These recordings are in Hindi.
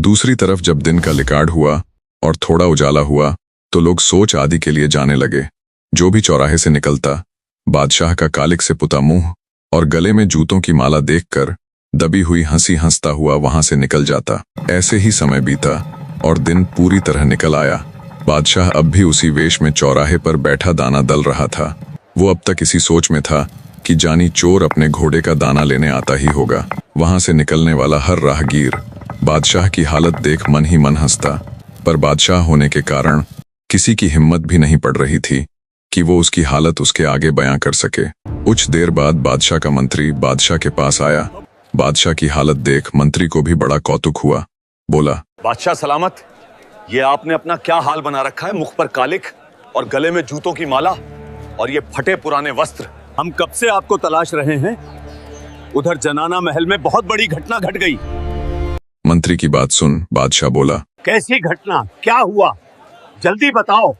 दूसरी तरफ जब दिन का लिकाड़ हुआ और थोड़ा उजाला हुआ तो लोग सोच आदि के लिए जाने लगे। जो भी चौराहे से निकलता बादशाह का कालिक से पुता मुंह और गले में जूतों की माला देखकर दबी हुई हंसी हंसता हुआ वहां से निकल जाता। ऐसे ही समय बीता और दिन पूरी तरह निकल आया। बादशाह अब भी उसी वेश में चौराहे पर बैठा दाना दल रहा था। वो अब तक इसी सोच में था कि जानी चोर अपने घोड़े का दाना लेने आता ही होगा। वहां से निकलने वाला हर राहगीर बादशाह की हालत देख मन ही मन हंसता, पर बादशाह होने के कारण किसी की हिम्मत भी नहीं पड़ रही थी कि वो उसकी हालत उसके आगे बयां कर सके। कुछ देर बाद बादशाह का मंत्री बादशाह के पास आया। बादशाह की हालत देख मंत्री को भी बड़ा कौतुक हुआ। बोला, बादशाह सलामत, ये आपने अपना क्या हाल बना रखा है। मुख पर कालिक और गले में जूतों की माला और ये फटे पुराने वस्त्र। हम कब से आपको तलाश रहे हैं। उधर जनाना महल में बहुत बड़ी घटना घट गई। मंत्री की बात सुन बादशाह बोला, कैसी घटना, क्या हुआ, जल्दी बताओ।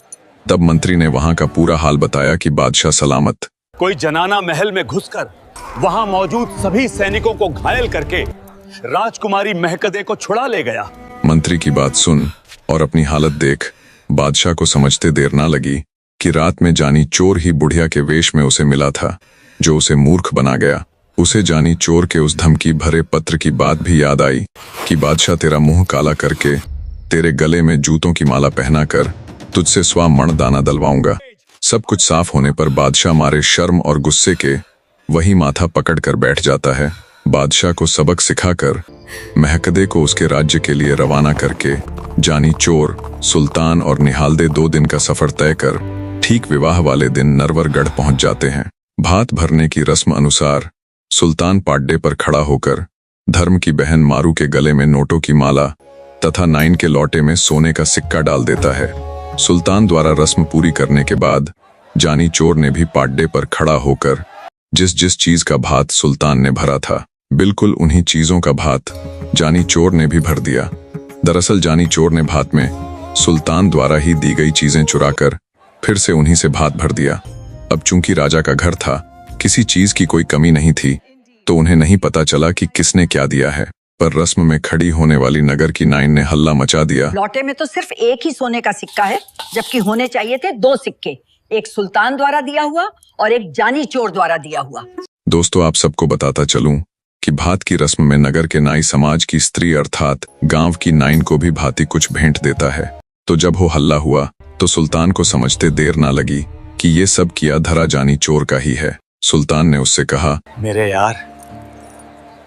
तब मंत्री ने वहां का पूरा हाल बताया कि बादशाह सलामत। कोई जनाना महल में घुसकर वहां मौजूद सभी सैनिकों को घायल करके राजकुमारी महकदे को छुड़ा ले गया। मंत्री की बात सुन और अपनी हालत देख बादशाह को समझते देर ना लगी कि रात में जानी चोर ही बुढ़िया के वेश में उसे मिला था, जो उसे मूर्ख बना गया। उसे जानी चोर के उस धमकी भरे पत्र की बात भी याद आई कि बादशाह तेरा मुंह काला करके तेरे गले में जूतों की माला पहनाकर तुझसे स्वामण दाना दलवाऊंगा। सब कुछ साफ होने पर बादशाह मारे शर्म और गुस्से के वही माथा पकड़ कर बैठ जाता है। बादशाह को सबक सिखाकर महकदे को उसके राज्य के लिए रवाना करके जानी चोर, सुल्तान और निहालदे 2 दिन का सफर तय कर ठीक विवाह वाले दिन नरवरगढ़ पहुंच जाते हैं। भात भरने की रस्म अनुसार सुल्तान पाड्डे पर खड़ा होकर धर्म की बहन मारू के गले में नोटों की माला तथा 9 के लौटे में सोने का सिक्का डाल देता है। सुल्तान द्वारा रस्म पूरी करने के बाद जानी चोर ने भी पाड्डे पर खड़ा होकर जिस जिस चीज का भात सुल्तान ने भरा था, बिल्कुल उन्हीं चीजों का भात जानी चोर ने भी भर दिया। दरअसल जानी चोर ने भात में सुल्तान द्वारा ही दी गई चीजें चुराकर फिर से उन्हीं से भात भर दिया। अब चूंकि राजा का घर था, किसी चीज की कोई कमी नहीं थी, तो उन्हें नहीं पता चला कि किसने क्या दिया है। पर रस्म में खड़ी होने वाली नगर की 9 ने हल्ला मचा दिया। लौटे में तो सिर्फ एक ही सोने का सिक्का है, जबकि होने चाहिए थे 2 सिक्के, एक सुल्तान द्वारा दिया हुआ और एक जानी चोर द्वारा दिया हुआ। दोस्तों, आप सबको बताता चलूं कि भात की रस्म में नगर के नाई समाज की स्त्री अर्थात गांव की 9 को भी भांति कुछ भेंट देता है। तो जब हो हल्ला हुआ तो सुल्तान को समझते देर ना लगी कि ये सब किया धरा जानी चोर का ही है। सुल्तान ने उससे कहा, मेरे यार,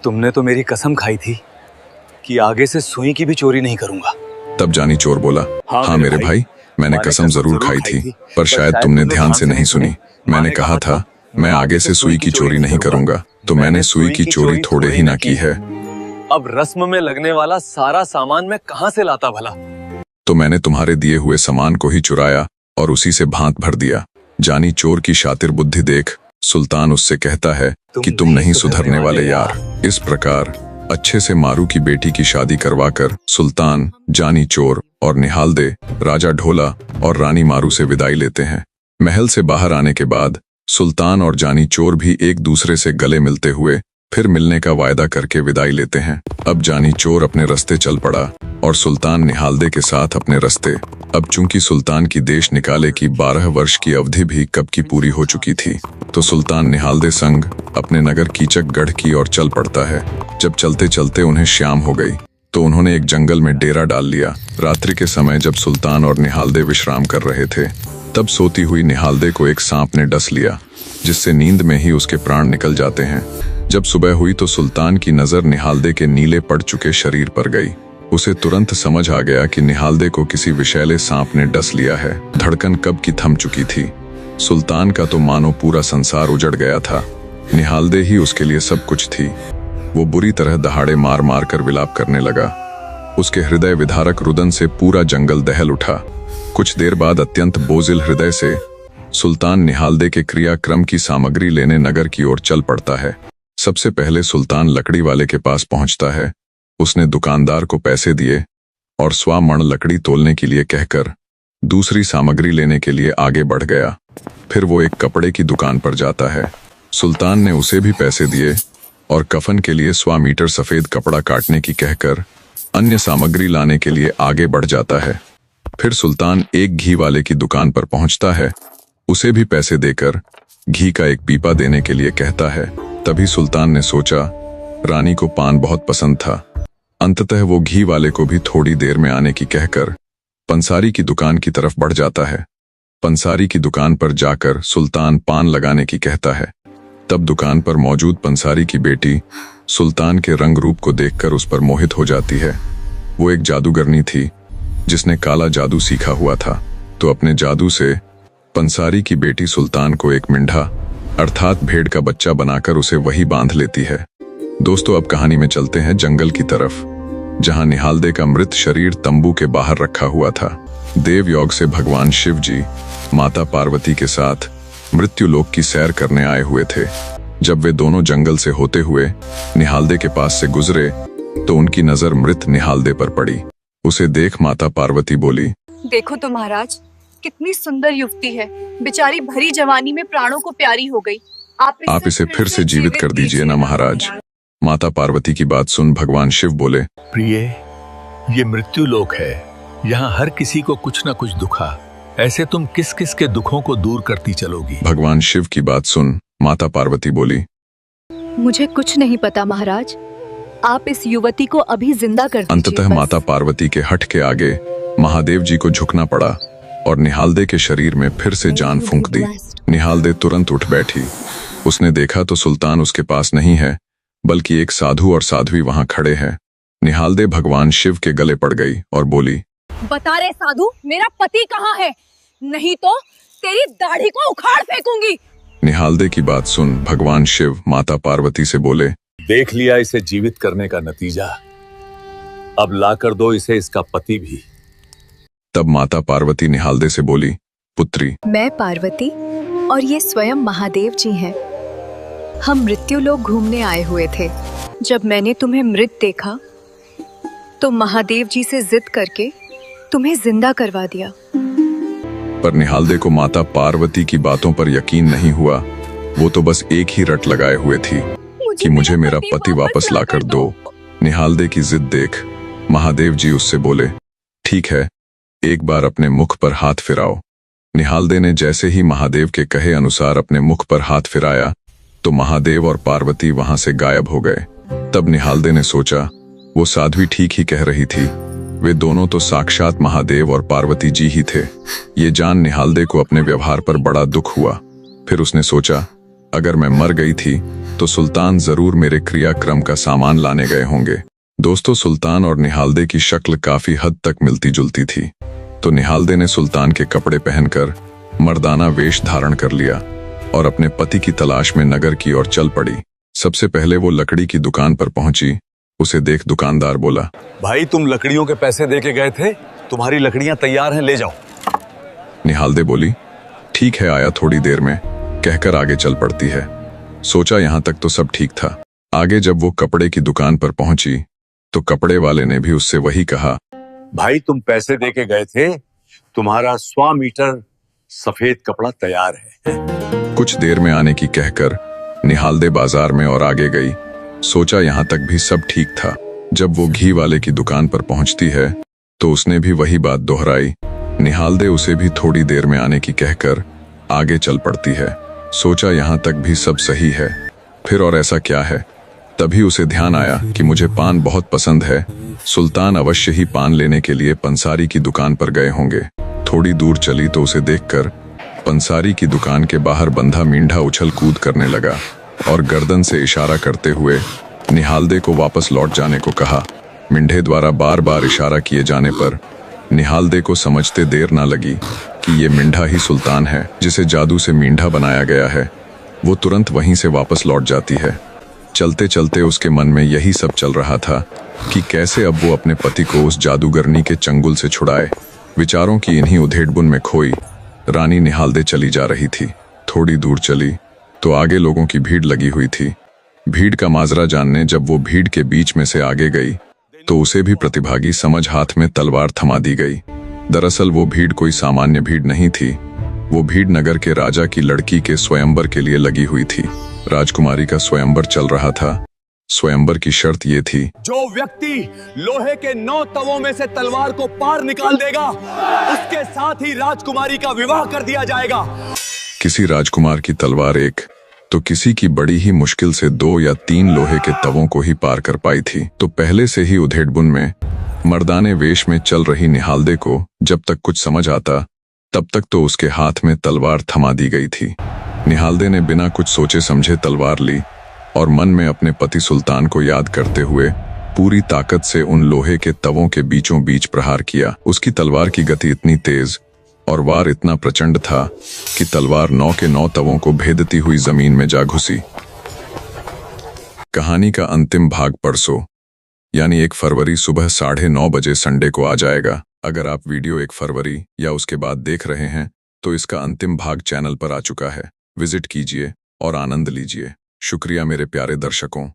तुमने तो मेरी कसम खाई थी कि आगे से सुई की भी चोरी नहीं करूंगा। तब जानी चोर बोला, हाँ मेरे भाई, मैंने कसम जरूर खाई थी, पर शायद तुमने ध्यान से नहीं सुनी। मैंने कहा था मैं आगे से सुई की चोरी नहीं करूंगा, तो मैंने सुई की चोरी थोड़े ही ना की है। अब रस्म में लगने वाला सारा सामान मैं कहां से लाता भला। तो मैंने तुम्हारे दिए हुए सामान को ही चुराया और उसी से भात भर दिया। जानी चोर की शातिर बुद्धि देख सुल्तान उससे कहता है कि तुम नहीं सुधरने वाले यार। इस प्रकार अच्छे से मारू की बेटी की शादी करवाकर सुल्तान, जानी चोर और निहालदे राजा ढोला और रानी मारू से विदाई लेते हैं। महल से बाहर आने के बाद सुल्तान और जानी चोर भी एक दूसरे से गले मिलते हुए फिर मिलने का वायदा करके विदाई लेते हैं। अब जानी चोर अपने रास्ते चल पड़ा और सुल्तान निहालदे के साथ अपने रास्ते। अब चूंकि सुल्तान की देश निकाले की 12 वर्ष की अवधि भी कब की पूरी हो चुकी थी, तो सुल्तान निहालदे संग अपने नगर कीचकगढ़ की ओर चल पड़ता है। जब चलते चलते उन्हें शाम हो गई तो उन्होंने एक जंगल में डेरा डाल लिया। रात्रि के समय जब सुल्तान और निहालदे विश्राम कर रहे थे, तब सोती हुई निहालदे को एक सांप ने डस लिया, जिससे नींद में ही उसके प्राण निकल जाते हैं। जब सुबह हुई तो सुल्तान की नजर निहालदे के नीले पड़ चुके शरीर पर गई। उसे तुरंत समझ आ गया कि निहालदे को किसी विषैले सांप ने डस लिया है। धड़कन कब की थम चुकी थी। सुल्तान का तो मानो पूरा संसार उजड़ गया था। निहालदे ही उसके लिए सब कुछ थी। वो बुरी तरह दहाड़े मार मार कर विलाप करने लगा। उसके हृदय विदारक रुदन से पूरा जंगल दहल उठा। कुछ देर बाद अत्यंत बोझिल हृदय से सुल्तान निहालदे के क्रियाक्रम की सामग्री लेने नगर की ओर चल पड़ता है। सबसे पहले सुल्तान लकड़ी वाले के पास पहुंचता है। उसने दुकानदार को पैसे दिए और स्वामण लकड़ी तोलने के लिए कहकर दूसरी सामग्री लेने के लिए आगे बढ़ गया। फिर वो एक कपड़े की दुकान पर जाता है। सुल्तान ने उसे भी पैसे दिए और कफन के लिए 100 मीटर सफेद कपड़ा काटने की कहकर अन्य सामग्री लाने के लिए आगे बढ़ जाता है। फिर सुल्तान एक घी वाले की दुकान पर पहुंचता है। उसे भी पैसे देकर घी का एक पीपा देने के लिए कहता है। तभी सुल्तान ने सोचा, रानी को पान बहुत पसंद था। अंततः वो घी वाले को भी थोड़ी देर में आने की कहकर पंसारी की दुकान की तरफ बढ़ जाता है। पंसारी की दुकान पर जाकर सुल्तान पान लगाने की कहता है। तब दुकान पर मौजूद पंसारी की बेटी सुल्तान के रंग रूप को देखकर उस पर मोहित हो जाती है। वो एक जादूगरनी थी जिसने काला जादू सीखा हुआ था, तो अपने जादू से पंसारी की बेटी सुल्तान को एक मिंढा अर्थात भेड़ का बच्चा बनाकर उसे वही बांध लेती है। दोस्तों, अब कहानी में चलते हैं जंगल की तरफ, जहां निहालदे का मृत शरीर तंबू के बाहर रखा हुआ था। देव योग से भगवान शिव जी माता पार्वती के साथ मृत्यु लोक की सैर करने आए हुए थे। जब वे दोनों जंगल से होते हुए निहालदे के पास से गुजरे तो उनकी नजर मृत निहालदे पर पड़ी। उसे देख माता पार्वती बोली, देखो तो महाराज, कितनी सुंदर युवती है, बेचारी भरी जवानी में प्राणों को प्यारी हो गई। आप इसे फिर से जीवित कर दीजिए ना महाराज। माता पार्वती की बात सुन भगवान शिव बोले, प्रिय, ये मृत्यु लोक है, यहाँ हर किसी को कुछ न कुछ दुखा, ऐसे तुम किस किस के दुखों को दूर करती चलोगी। भगवान शिव की बात सुन माता पार्वती बोली, मुझे कुछ नहीं पता महाराज, आप इस युवती को अभी जिंदा कर दीजिए। अंततः माता पार्वती के हठ के आगे महादेव जी को झुकना पड़ा और निहालदे के शरीर में फिर से जान फूंक दी। निहालदे तुरंत उठ बैठी। उसने देखा तो सुल्तान उसके पास नहीं है, बल्कि एक साधु और साध्वी वहां खड़े हैं। निहालदे भगवान शिव के गले पड़ गई और बोली, बता रे साधु, मेरा पति कहाँ है? नहीं तो तेरी दाढ़ी को उखाड़ फेंकूंगी। निहालदे की बात सुन भगवान शिव माता पार्वती से बोले, देख लिया इसे जीवित करने का नतीजा, अब ला कर दो इसे इसका पति भी। तब माता पार्वती निहालदे से बोली, पुत्री, मैं पार्वती और ये स्वयं महादेव जी हैं। हम मृत्यु लोक घूमने आए हुए थे। जब मैंने तुम्हें मृत देखा तो महादेव जी से जिद करके तुम्हें जिंदा करवा दिया। पर निहालदे को माता पार्वती की बातों पर यकीन नहीं हुआ। वो तो बस एक ही रट लगाए हुए थी कि मुझे मेरा पति वापस लाकर दो। निहालदे की जिद देख महादेव जी उससे बोले, ठीक है, एक बार अपने मुख पर हाथ फिराओ। निहालदे ने जैसे ही महादेव के कहे अनुसार अपने मुख पर हाथ फिराया तो महादेव और पार्वती वहां से गायब हो गए। तब निहालदे ने सोचा, वो साध्वी ठीक ही कह रही थी, वे दोनों तो साक्षात महादेव और पार्वती जी ही थे। ये जान निहालदे को अपने व्यवहार पर बड़ा दुख हुआ। फिर उसने सोचा, अगर मैं मर गई थी तो सुल्तान जरूर मेरे क्रियाक्रम का सामान लाने गए होंगे। दोस्तों, सुल्तान और निहालदे की शक्ल काफी हद तक मिलती जुलती थी, तो निहालदे ने सुल्तान के कपड़े पहनकर मर्दाना वेश धारण कर लिया और अपने पति की तलाश में नगर की ओर चल पड़ी। सबसे पहले वो लकड़ी की दुकान पर पहुंची। उसे देख दुकानदार बोला, भाई तुम लकड़ियों के पैसे दे के गए थे, तुम्हारी लकड़ियां तैयार हैं, ले जाओ। निहालदे बोली, ठीक है, आया थोड़ी देर में, कहकर आगे चल पड़ती है। सोचा यहाँ तक तो सब ठीक था। आगे जब वो कपड़े की दुकान पर पहुंची तो कपड़े वाले ने भी उससे वही कहा, भाई तुम पैसे दे के गए थे, तुम्हारा 100 मीटर सफेद कपड़ा तैयार है। कुछ देर में आने की कहकर निहालदे बाजार में और आगे गई। सोचा यहाँ तक भी सब ठीक था। जब वो घी वाले की दुकान पर पहुंचती है तो उसने भी वही बात दोहराई। निहालदे उसे भी थोड़ी देर में आने की कहकर आगे चल पड़ती है। सोचा यहाँ तक भी सब सही है, फिर और ऐसा क्या है। तभी उसे ध्यान आया कि मुझे पान बहुत पसंद है, सुल्तान अवश्य ही पान लेने के लिए पंसारी की दुकान पर गए होंगे। थोड़ी दूर चली तो उसे देखकर पंसारी की दुकान के बाहर बंधा मींढा उछल कूद करने लगा और गर्दन से इशारा करते हुए निहालदे को वापस लौट जाने को कहा। मींढे द्वारा बार बार इशारा किए जाने पर निहालदे को समझते देर ना लगी कि ये मींढा ही सुल्तान है, जिसे जादू से मींढा बनाया गया है। वो तुरंत वहीं से वापस लौट जाती है। चलते चलते उसके मन में यही सब चल रहा था कि कैसे अब वो अपने पति को उस जादूगरनी के चंगुल से छुड़ाए। विचारों की इन्हीं उधेड़बुन में खोई रानी निहालदे चली जा रही थी। थोड़ी दूर चली तो आगे लोगों की भीड़ लगी हुई थी। भीड़ का माजरा जानने जब वो भीड़ के बीच में से आगे गई तो उसे भी प्रतिभागी समझ हाथ में तलवार थमा दी गई। दरअसल वो भीड़ कोई सामान्य भीड़ नहीं थी। वो भीड़ नगर के राजा की लड़की के स्वयंवर के लिए लगी हुई थी। राजकुमारी का स्वयंवर चल रहा था। स्वयंवर की शर्त ये थी, जो व्यक्ति लोहे के 9 तवों में से तलवार को पार निकाल देगा, उसके साथ ही राजकुमारी का विवाह कर दिया जाएगा। किसी राजकुमार की तलवार एक तो किसी की बड़ी ही मुश्किल से 2 या 3 लोहे के तवों को ही पार कर पाई थी। तो पहले से ही उधेड़बुन में मर्दाने वेश में चल रही निहालदे को जब तक कुछ समझ आता तब तक तो उसके हाथ में तलवार थमा दी गई थी। निहालदे ने बिना कुछ सोचे समझे तलवार ली और मन में अपने पति सुल्तान को याद करते हुए पूरी ताकत से उन लोहे के तवों के बीचों बीच प्रहार किया। उसकी तलवार की गति इतनी तेज और वार इतना प्रचंड था कि तलवार 9 के 9 तवों को भेदती हुई जमीन में जा घुसी। कहानी का अंतिम भाग परसों यानी 1 फरवरी सुबह 9:30 बजे संडे को आ जाएगा। अगर आप वीडियो 1 फरवरी या उसके बाद देख रहे हैं तो इसका अंतिम भाग चैनल पर आ चुका है। विजिट कीजिए और आनंद लीजिए। शुक्रिया मेरे प्यारे दर्शकों।